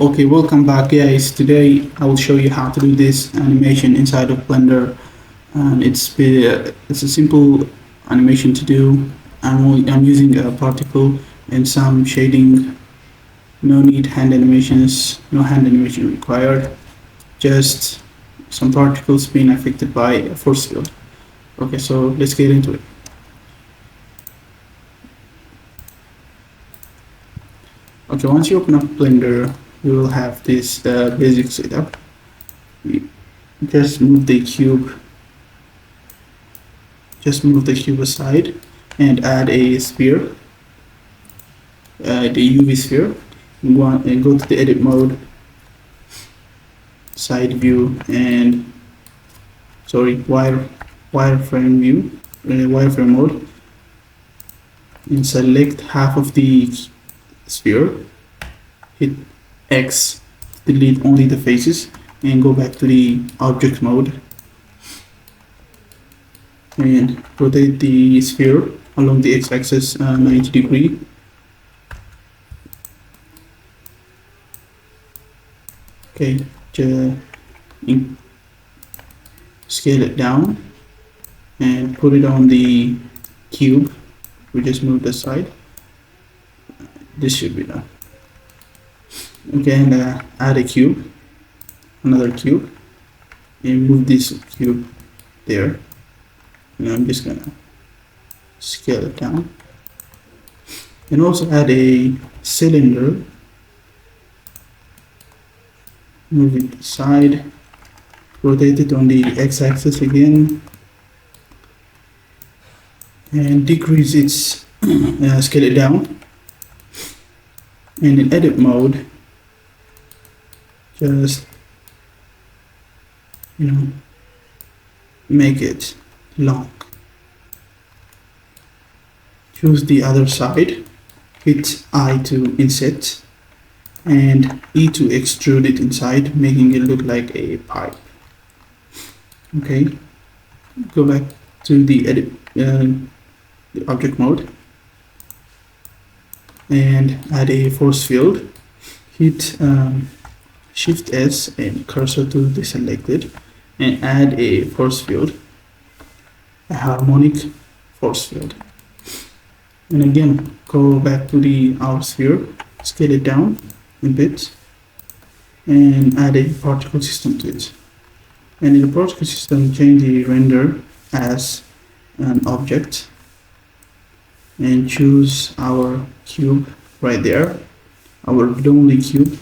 Okay, welcome back guys. Today I will show you how to do this animation inside of Blender, and it's a simple animation to do. I'm using a particle and some shading. No need hand animations, no hand animation required. Just some particles being affected by a force field. Okay, so let's get into it. Okay, once you open up Blender, you will have this basic setup. You just move the cube aside and add a sphere, the UV sphere. And go to the edit mode, side view, and wireframe view, wireframe mode, and select half of the sphere. Hit X to delete only the faces, and go back to the object mode and rotate the sphere along the x-axis 90 degree. Okay, scale it down and put it on the cube. We just moved aside. This should be done. Okay, and add a cube, another cube, and move this cube there. And I'm just gonna scale it down. And also add a cylinder. Move it aside, rotate it on the x-axis again, and decrease its scale it down. And in edit mode, just make it long. Choose the other side, hit I to inset, and E to extrude it inside, making it look like a pipe. Okay, go back to the edit, the object mode, and add a force field. Hit Shift S and cursor to the selected, and add a force field, a harmonic force field. And again, go back to our sphere, scale it down a bit, and add a particle system to it. And in the particle system, change the render as an object, and choose our cube right there, our lonely cube.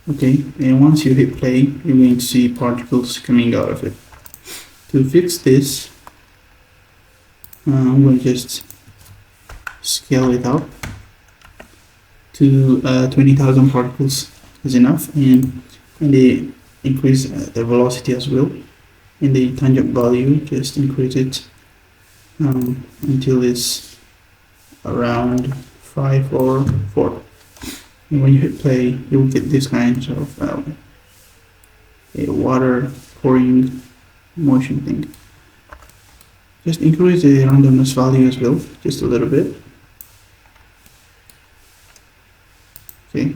Okay, and once you hit play, you're going to see particles coming out of it. To fix this, I'm going to just scale it up to 20,000 particles is enough, and they increase the velocity as well. And the tangent value, just increase it until it's around 5 or 4. And when you hit play, you'll get this kind of a water pouring motion thing. Just increase the randomness value as well, just a little bit. Okay.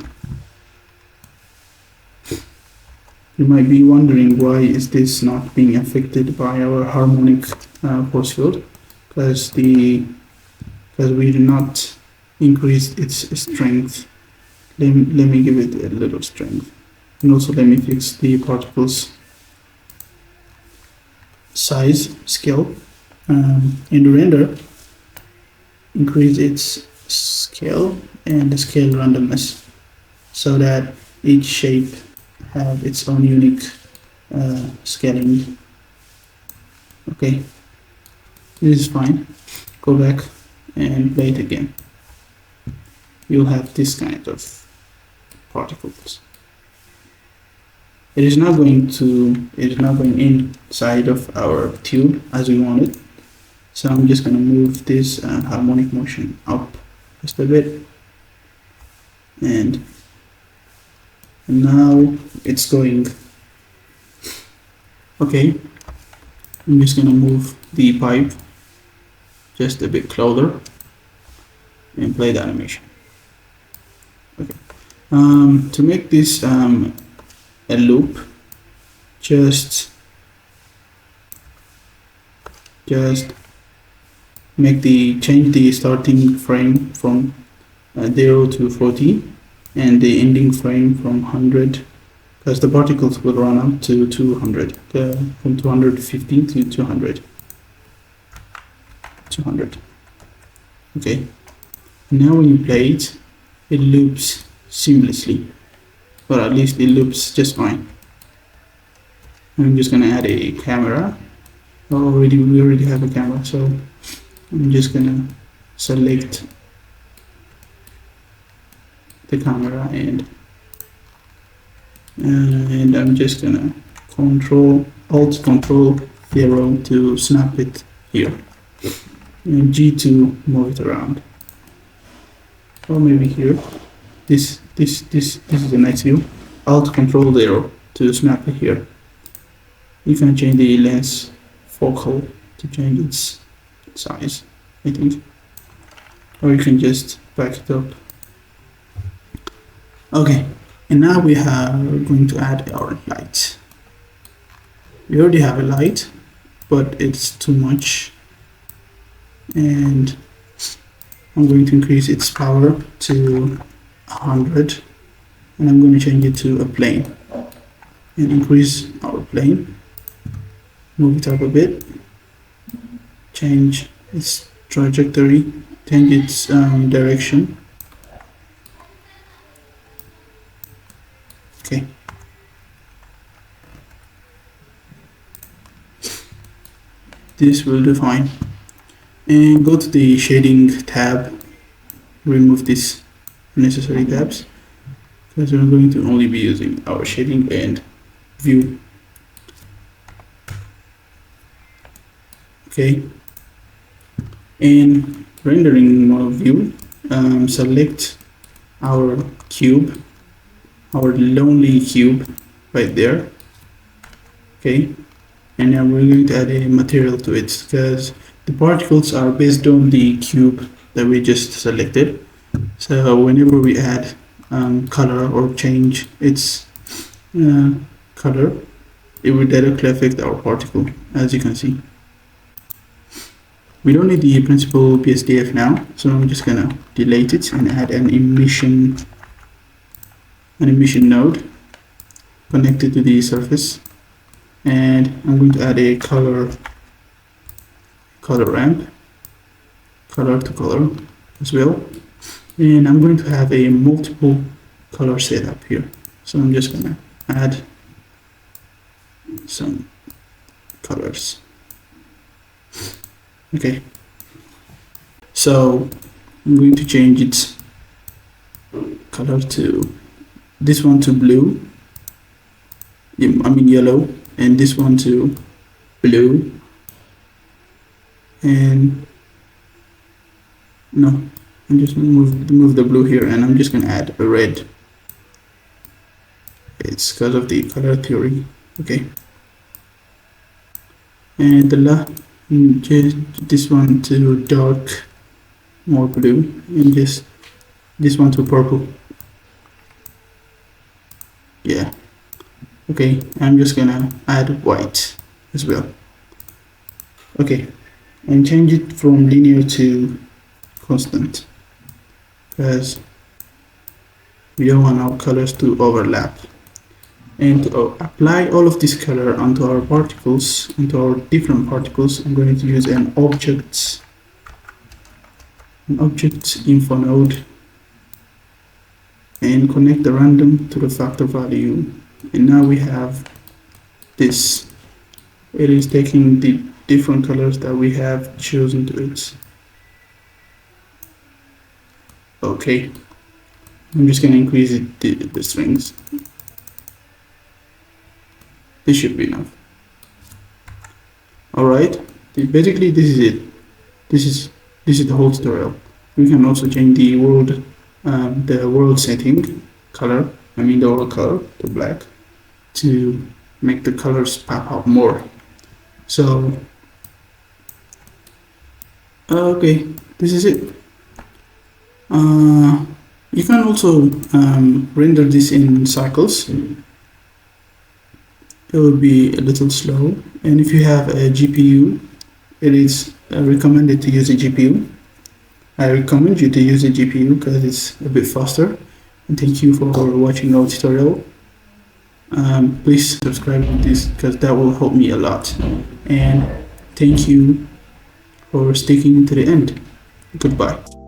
You might be wondering, why is this not being affected by our harmonic force field? Because we did not increase its strength. Let me give it a little strength, and also let me fix the particles size scale. In the render, increase its scale and the scale randomness, so that each shape have its own unique scaling. Okay, this is fine. Go back and play it again. You'll have this kind of particles. It is not going inside of our tube as we want it. So I'm just going to move this harmonic motion up just a bit, and now it's going. Okay, I'm just going to move the pipe just a bit closer and play the animation. Okay, To make this a loop, just change the starting frame from 0 to 40 and the ending frame from 100, because the particles will run up to 200, from 250 to 200. Okay, now when you play it, it loops seamlessly, or at least it loops just fine. I'm just gonna add a camera. We already have a camera, so I'm just gonna select the camera and I'm just gonna Alt Control 0 to snap it here, and G to move it around, or maybe here. This is a nice view. Alt Control 0 to snap it here. You can change the lens focal to change its size, I think, or you can just back it up. Okay, and now we are going to add our light. We already have a light, but it's too much, and I'm going to increase its power to 100, and I'm going to change it to a plane and increase our plane, move it up a bit, change its trajectory, change its direction. Okay, this will do fine. And go to the shading tab, remove these unnecessary tabs, because we're going to only be using our shading and view. Okay, in rendering mode view, select our cube, our lonely cube right there. Okay, and now we're going to add a material to it, because the particles are based on the cube that we just selected. So whenever we add color or change its color, it will directly affect our particle, as you can see. We don't need the principal BSDF now, so I'm just gonna delete it and add an emission node connected to the surface, and I'm going to add a color ramp, color to color as well, and I'm going to have a multiple color setup here. So I'm just gonna add some colors. Okay, so I'm going to change its color to this one to blue, yellow, and this one to blue, and no, I'm just gonna move the blue here, and I'm just gonna add a red. It's because of the color theory. Okay, and just this one to dark, more blue, and just this one to purple. Yeah, okay, I'm just gonna add white as well. Okay, and change it from linear to constant, because we don't want our colors to overlap. And to apply all of this color onto our particles, into our different particles, I'm going to use an object info node, and connect the random to the factor value. And now we have this. It is taking the different colors that we have chosen to it. Okay, I'm just going to increase the strings. This should be enough. Alright, basically this is it. This is the whole tutorial. We can also change the world setting color, the world color to black, to make the colors pop out more. So okay, this is it. You can also render this in cycles. It will be a little slow, and if you have a GPU, it is recommended to use a GPU. I recommend you to use a GPU because it's a bit faster. And thank you for watching our tutorial. Please subscribe to this because that will help me a lot. And thank you for sticking to the end. Goodbye.